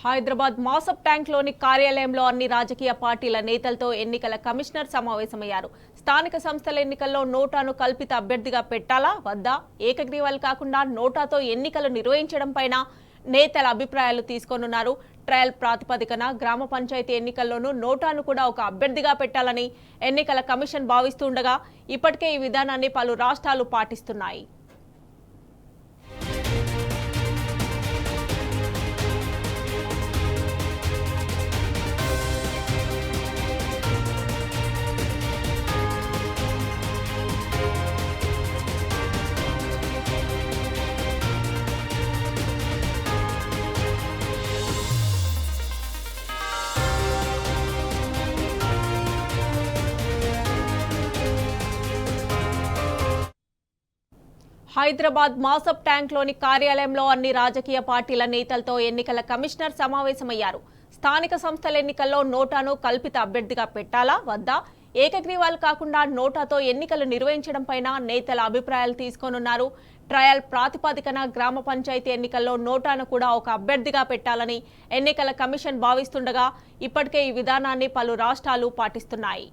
హైదరాబాద్ మాసప్ ట్యాంక్లోని కార్యాలయంలో అన్ని రాజకీయ పార్టీల నేతలతో ఎన్నికల కమిషనర్ సమావేశమయ్యారు. స్థానిక సంస్థల ఎన్నికల్లో నోటాను కల్పిత అభ్యర్థిగా పెట్టాలా వద్దా, ఏకగ్రీవాలు కాకుండా నోటాతో ఎన్నికలు నిర్వహించడంపైన నేతల అభిప్రాయాలు తీసుకోనున్నారు. ట్రయల్ ప్రాతిపదికన గ్రామ పంచాయతీ ఎన్నికల్లోనూ నోటాను కూడా ఒక అభ్యర్థిగా పెట్టాలని ఎన్నికల కమిషన్ భావిస్తుండగా ఇప్పటికే ఈ విధానాన్ని పలు రాష్ట్రాలు పాటిస్తున్నాయి. హైదరాబాద్ మాసప్ ట్యాంక్లోని కార్యాలయంలో అన్ని రాజకీయ పార్టీల నేతలతో ఎన్నికల కమిషనర్ సమావేశమయ్యారు. స్థానిక సంస్థల ఎన్నికల్లో నోటాను కల్పిత అభ్యర్థిగా పెట్టాలా వద్దా, ఏకగ్రీవాలు కాకుండా నోటాతో ఎన్నికలు నిర్వహించడంపైన నేతల అభిప్రాయాలు తీసుకోనున్నారు. ట్రయల్ ప్రాతిపదికన గ్రామ పంచాయతీ ఎన్నికల్లో నోటాను కూడా ఒక అభ్యర్థిగా పెట్టాలని ఎన్నికల కమిషన్ భావిస్తుండగా ఇప్పటికే ఈ విధానాన్ని పలు రాష్ట్రాలు పాటిస్తున్నాయి.